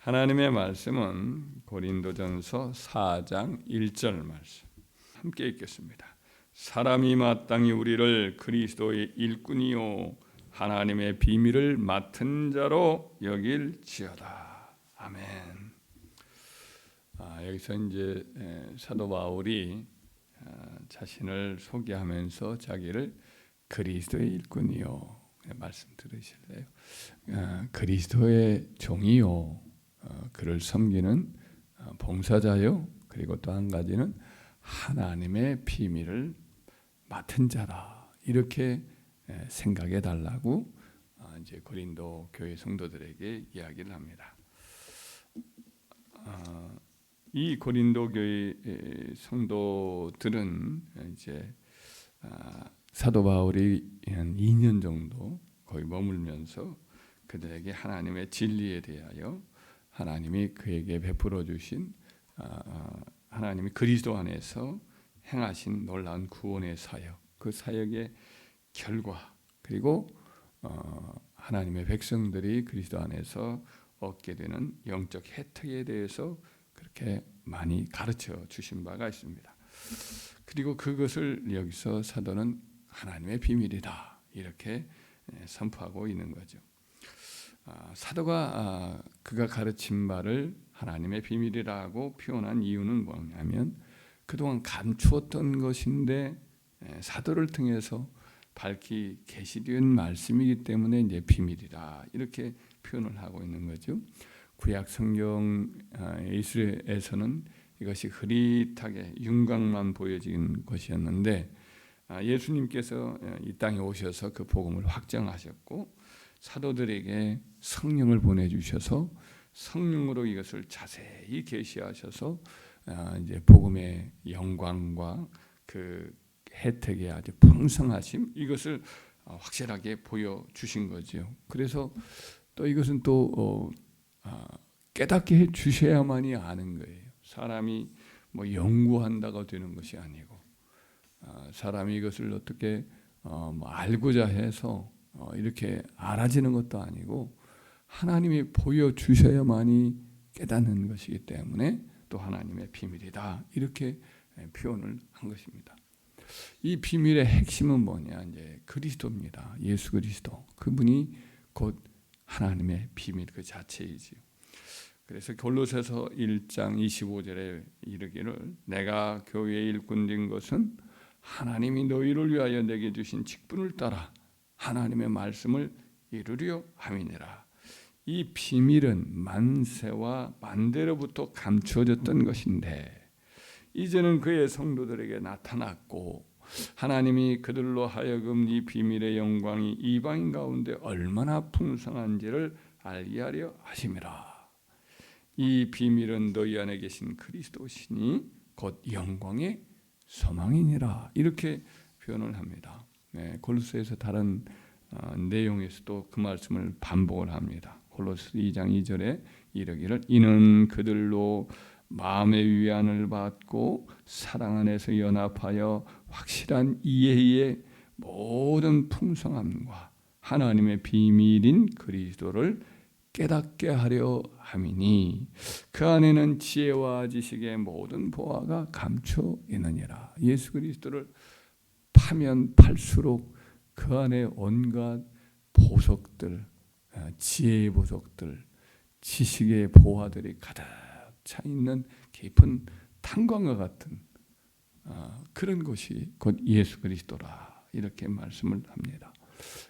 하나님의 말씀은 고린도전서 4장 1절 말씀 함께 읽겠습니다. 사람이 마땅히 우리를 그리스도의 일꾼이요 하나님의 비밀을 맡은 자로 여길지어다. 아멘. 여기서 이제 사도 바울이 자신을 소개하면서 자기를 그리스도의 일꾼이요 말씀 들으실래요? 그리스도의 종이요, 그를 섬기는 봉사자요, 그리고 또 한 가지는 하나님의 비밀을 맡은 자라, 이렇게 생각해 달라고 이제 고린도 교회 성도들에게 이야기를 합니다. 이 고린도 교회 성도들은 이제 사도 바울이 한 2년 정도 거의 머물면서 그들에게 하나님의 진리에 대하여 하나님이 그에게 베풀어 주신 하나님이 그리스도 안에서 행하신 놀라운 구원의 사역, 그 사역의 결과, 그리고 하나님의 백성들이 그리스도 안에서 얻게 되는 영적 혜택에 대해서 그렇게 많이 가르쳐 주신 바가 있습니다. 그리고 그것을 여기서 사도는 하나님의 비밀이다, 이렇게 선포하고 있는 거죠. 사도가 그가 가르친 바를 하나님의 비밀이라고 표현한 이유는 뭐냐면, 그동안 감추었던 것인데 사도를 통해서 밝히 계시된 말씀이기 때문에 이제 비밀이다, 이렇게 표현을 하고 있는 거죠. 구약 성경 이스라엘에서는 이것이 흐릿하게 윤곽만 보여진 것이었는데, 예수님께서 이 땅에 오셔서 그 복음을 확정하셨고 사도들에게 성령을 보내주셔서 성령으로 이것을 자세히 계시하셔서 이제 복음의 영광과 그 혜택의 아주 풍성하심, 이것을 확실하게 보여주신 거죠. 그래서 또 이것은 또 깨닫게 해 주셔야만이 아는 거예요. 사람이 뭐 연구한다고 되는 것이 아니고, 사람이 이것을 어떻게 알고자 해서 이렇게 알아지는 것도 아니고, 하나님이 보여주셔야만이 깨닫는 것이기 때문에 또 하나님의 비밀이다, 이렇게 표현을 한 것입니다. 이 비밀의 핵심은 뭐냐? 이제 그리스도입니다. 예수 그리스도, 그분이 곧 하나님의 비밀 그 자체이지요. 그래서 골로새서 1장 25절에 이르기를, 내가 교회의 일꾼 된 것은 하나님이 너희를 위하여 내게 주신 직분을 따라 하나님의 말씀을 이루려 함이니라. 이 비밀은 만세와 만대로부터 감추어졌던 것인데 이제는 그의 성도들에게 나타났고, 하나님이 그들로 하여금 이 비밀의 영광이 이방인 가운데 얼마나 풍성한지를 알게 하려 하심이라. 이 비밀은 너희 안에 계신 그리스도시니 곧 영광의 소망이니라, 이렇게 표현을 합니다. 골로새에서 다른 내용에서도 그 말씀을 반복을 합니다. 골로새 2장 2절에 이르기를, 이는 그들로 마음의 위안을 받고 사랑 안에서 연합하여 확실한 이해의 모든 풍성함과 하나님의 비밀인 그리스도를 깨닫게 하려 함이니 그 안에는 지혜와 지식의 모든 보화가 감춰 있느니라. 예수 그리스도를 파면 팔수록 그 안에 온갖 보석들, 지혜의 보석들, 지식의 보화들이 가득 차 있는 깊은 탄광과 같은 그런 것이 곧 예수 그리스도라, 이렇게 말씀을 합니다.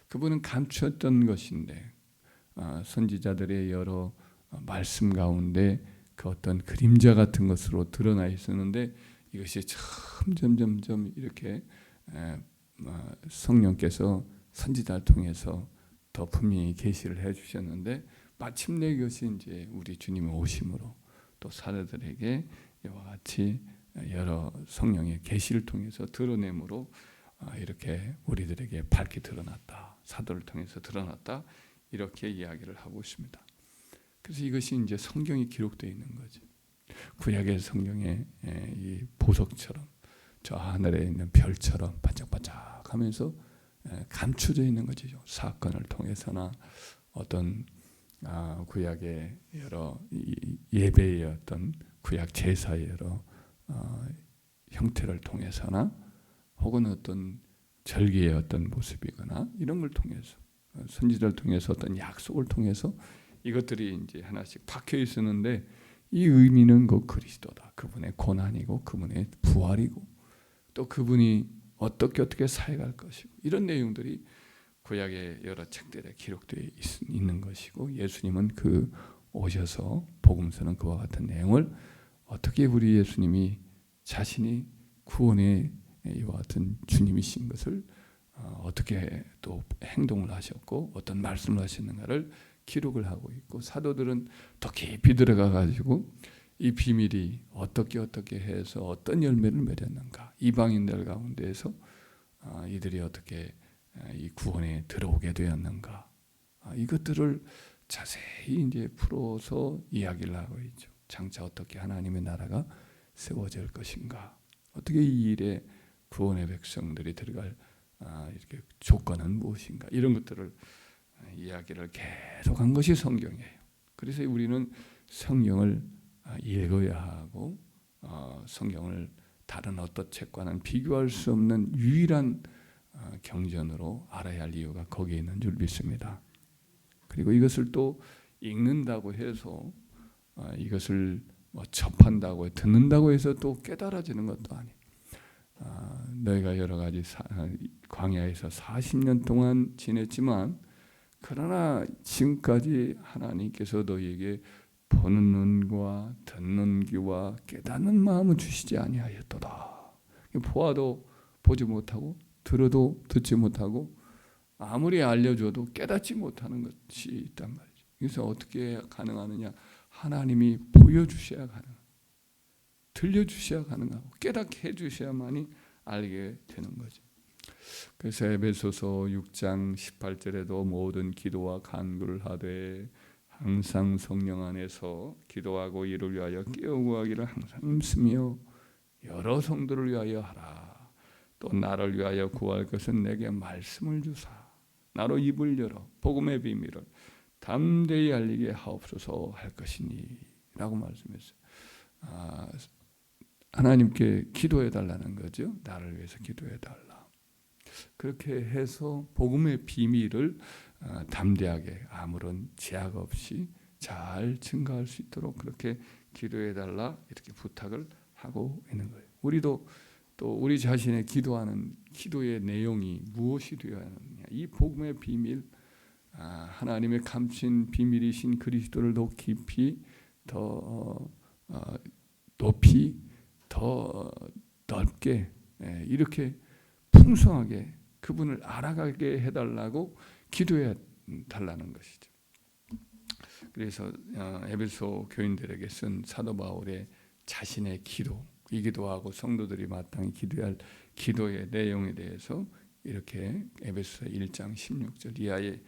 그분은 감추었던 것인데 선지자들의 여러 말씀 가운데 그 어떤 그림자 같은 것으로 드러나 있었는데, 이것이 점점 이렇게 성령께서 선지자를 통해서 더 분명히 계시를 해주셨는데, 마침내 이것이 이제 우리 주님의 오심으로 또 사도들에게 이와 같이 여러 성령의 계시를 통해서 드러냄으로 이렇게 우리들에게 밝게 드러났다, 사도를 통해서 드러났다, 이렇게 이야기를 하고 있습니다. 그래서 이것이 이제 성경에 기록되어 있는 거죠. 구약의 성경의 이 보석처럼 저 하늘에 있는 별처럼 반짝반짝하면서 감춰져 있는 거죠. 사건을 통해서나 어떤 구약의 여러 예배의 어떤 구약 제사의 여러 형태를 통해서나 혹은 어떤 절기의 어떤 모습이거나 이런 걸 통해서 선지자를 통해서 어떤 약속을 통해서 이것들이 이제 하나씩 박혀 있었는데 이 의미는 그 그리스도다. 그분의 고난이고 그분의 부활이고 또 그분이 어떻게 사역할 것이고 이런 내용들이 구약의 여러 책들에 기록되어 있는 것이고 예수님은 그 오셔서 복음서는 그와 같은 내용을 어떻게 우리 예수님이 자신이 구원의 이와 같은 주님이신 것을 어떻게 또 행동을 하셨고 어떤 말씀을 하셨는가를 기록을 하고 있고 사도들은 더 깊이 들어가 가지고 이 비밀이 어떻게 해서 어떤 열매를 맺었는가 이방인들 가운데에서 이들이 어떻게 이 구원에 들어오게 되었는가 이것들을 자세히 이제 풀어서 이야기를 하고 있죠. 장차 어떻게 하나님의 나라가 세워질 것인가 어떻게 이 일에 구원의 백성들이 들어갈 이렇게 조건은 무엇인가 이런 것들을 이야기를 계속한 것이 성경이에요. 그래서 우리는 성경을 읽어야 하고 성경을 다른 어떤 책과는 비교할 수 없는 유일한 경전으로 알아야 할 이유가 거기에 있는 줄 믿습니다. 그리고 이것을 또 읽는다고 해서 이것을 뭐 접한다고 듣는다고 해서 또 깨달아지는 것도 아니에요. 너희가 여러 가지 광야에서 40년 동안 지냈지만 그러나 지금까지 하나님께서 너희에게 보는 눈과 듣는 귀와 깨닫는 마음을 주시지 아니하였도다. 보아도 보지 못하고 들어도 듣지 못하고 아무리 알려줘도 깨닫지 못하는 것이 있단 말이죠. 그래서 어떻게 가능하느냐? 하나님이 보여주셔야 가능하고 들려주셔야 가능하고 깨닫게 해주셔야만이 알게 되는 거죠. 그래서 에베소서 6장 18절에도 모든 기도와 간구를 하되 항상 성령 안에서 기도하고 이를 위하여 깨어구하기를 항상 힘쓰며 여러 성도를 위하여 하라. 또 나를 위하여 구할 것은 내게 말씀을 주사 나로 입을 열어 복음의 비밀을 담대히 알리게 하옵소서 할 것이니 라고 말씀했어요. 하나님께 기도해 달라는 거죠. 나를 위해서 기도해 달라. 그렇게 해서 복음의 비밀을 담대하게 아무런 제약 없이 잘 증거할 수 있도록 그렇게 기도해 달라 이렇게 부탁을 하고 있는 거예요. 우리도 또 우리 자신의 기도하는 기도의 내용이 무엇이 되어야 하느냐. 이 복음의 비밀 하나님의 감춘 비밀이신 그리스도를 더 깊이 더 높이 더 넓게 이렇게 풍성하게 그분을 알아가게 해달라고 기도해 달라는 것이죠. 그래서 에베소 교인들에게 쓴 사도 바울의 자신의 기도이기도 하고 성도들이 마땅히 기도해야 할 기도의 내용에 대해서 이렇게 에베소 1장 16절 이하의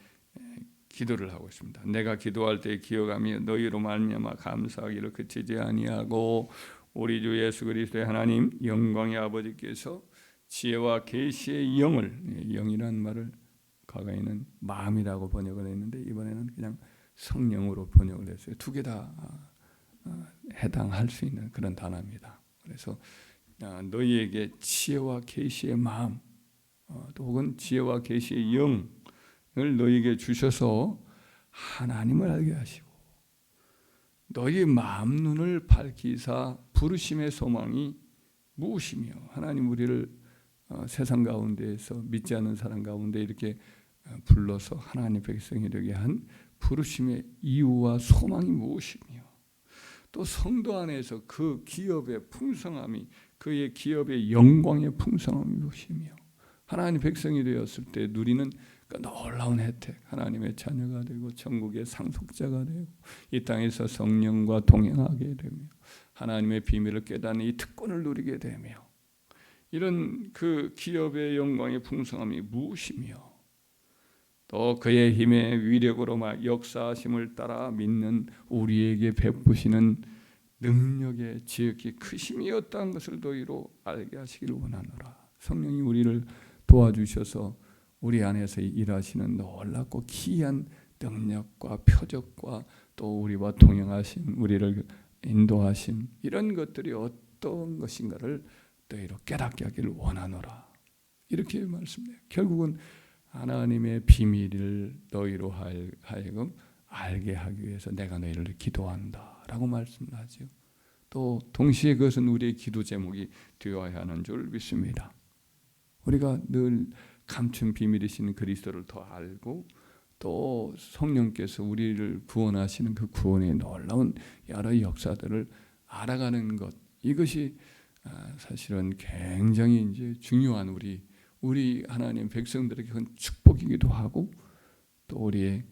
기도를 하고 있습니다. 내가 기도할 때 기억하며 너희로 말미암아 감사하기를 그치지 아니하고 우리 주 예수 그리스도의 하나님 영광의 아버지께서 지혜와 계시의 영이라는 말을 과거에는 마음이라고 번역을 했는데 이번에는 그냥 성령으로 번역을 했어요. 두 개 다 해당할 수 있는 그런 단어입니다. 그래서 너희에게 지혜와 계시의 마음 또 혹은 지혜와 계시의 영을 너희에게 주셔서 하나님을 알게 하시고 너희 마음 눈을 밝히사 부르심의 소망이 무엇이며 하나님 우리를 세상 가운데에서 믿지 않는 사람 가운데 이렇게 불러서 하나님 백성이 되게 한 부르심의 이유와 소망이 무엇이며 또 성도 안에서 그 기업의 풍성함이 그의 기업의 영광의 풍성함이 무엇이며 하나님 백성이 되었을 때 누리는 그 놀라운 혜택 하나님의 자녀가 되고 천국의 상속자가 되고 이 땅에서 성령과 동행하게 되며 하나님의 비밀을 깨닫는 이 특권을 누리게 되며 이런 그 기업의 영광의 풍성함이 무엇이며 또 그의 힘의 위력으로 막 역사하심을 따라 믿는 우리에게 베푸시는 능력의 지극히 크심이 어떠한 것을 너희로 알게 하시기를 원하노라. 성령이 우리를 도와주셔서 우리 안에서 일하시는 놀랍고 기이한 능력과 표적과 또 우리와 동행하심, 우리를 인도하심, 이런 것들이 어떤 것인가를 너희로 깨닫게 하기를 원하노라. 이렇게 말씀해요. 결국은 하나님의 비밀을 너희로 하여금 알게 하기 위해서 내가 너희를 기도한다라고 말씀하죠. 또 동시에 그것은 우리의 기도 제목이 되어야 하는 줄 믿습니다. 우리가 늘 감춘 비밀이신 그리스도를 더 알고 또 성령께서 우리를 구원하시는 그 구원의 놀라운 여러 역사들을 알아가는 것, 이것이 사실은 굉장히 이제 중요한 우리 하나님 백성들에게 큰 축복이기도 하고 또 우리의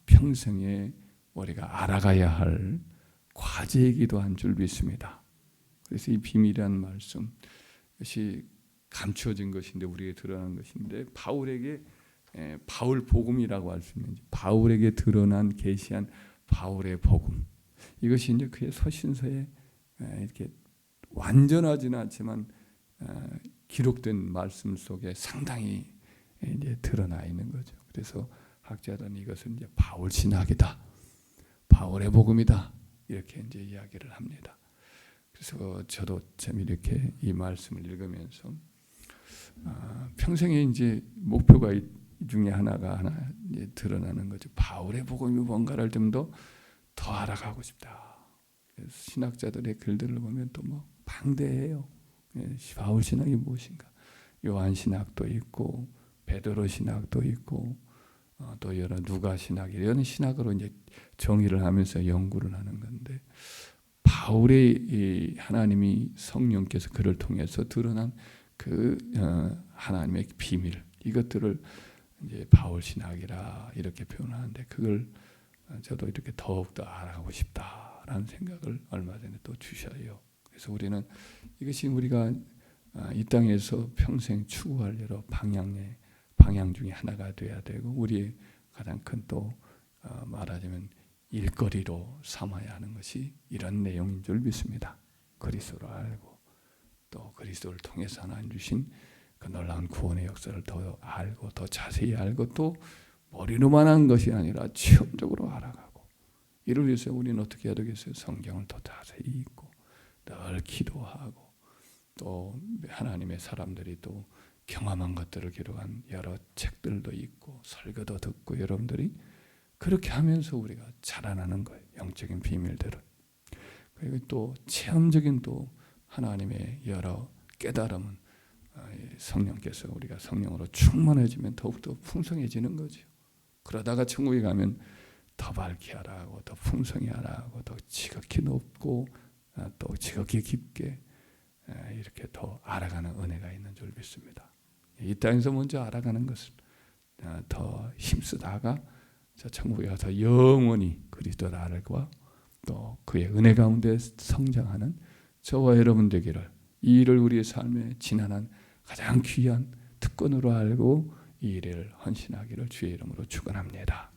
평생에 우리가 알아가야 할 과제이기도 한 줄 믿습니다. 그래서 이 비밀이라는 말씀, 이것이 감추어진 것인데 우리에게 드러난 것인데 바울에게 바울 복음이라고 할 수 있는, 바울에게 드러난 계시한 바울의 복음, 이것이 이제 그의 서신서에 이렇게 완전하지는 않지만 기록된 말씀 속에 상당히 이제 드러나 있는 거죠. 그래서 학자들은 이것은 이제 바울 신학이다, 바울의 복음이다, 이렇게 이제 이야기를 합니다. 그래서 저도 참 이렇게 이 말씀을 읽으면서 평생에 이제 목표가 이 중에 하나 이제 드러나는 거죠. 바울의 복음이 뭔가를 좀 더 알아가고 싶다. 그래서 신학자들의 글들을 보면 또 뭐 방대해요. 바울 신학이 무엇인가? 요한 신학도 있고 베드로 신학도 있고 또 여러 누가 신학, 이런 신학으로 이제 정의를 하면서 연구를 하는 건데, 바울의 이 하나님이 성령께서 그를 통해서 드러난 그 하나님의 비밀, 이것들을 이제 바울 신학이라 이렇게 표현하는데, 그걸 저도 이렇게 더욱더 알아가고 싶다라는 생각을 얼마 전에 또 주셔요. 그래서 우리는 이것이 우리가 이 땅에서 평생 추구할 여러 방향 중에 하나가 돼야 되고, 우리의 가장 큰 또 말하자면 일거리로 삼아야 하는 것이 이런 내용인 줄 믿습니다. 그리스도를 알고 또 그리스도를 통해서 하나님 주신 그 놀라운 구원의 역사를 더 알고 더 자세히 알고 또 머리로만 한 것이 아니라 체험적으로 알아가고, 이를 위해서 우리는 어떻게 해야 되겠어요? 성경을 더 자세히 읽고 늘 기도하고 또 하나님의 사람들이 또 경험한 것들을 기록한 여러 책들도 있고 설교도 듣고, 여러분들이 그렇게 하면서 우리가 자라나는 거예요. 영적인 비밀들을. 그리고 또 체험적인 또 하나님의 여러 깨달음은 성령께서, 우리가 성령으로 충만해지면 더욱더 풍성해지는 거죠. 그러다가 천국에 가면 더 밝게 하라고, 더 풍성히 하라고, 더 지극히 높고 또 지극히 깊게 이렇게 더 알아가는 은혜가 있는 줄 믿습니다. 이 땅에서 먼저 알아가는 것을 더 힘쓰다가 저 천국에 가서 영원히 그리스도를 알고 또 그의 은혜 가운데 성장하는 저와 여러분 되기를, 이 일을 우리의 삶에 지난한 가장 귀한 특권으로 알고 이 일을 헌신하기를 주의 이름으로 축원합니다.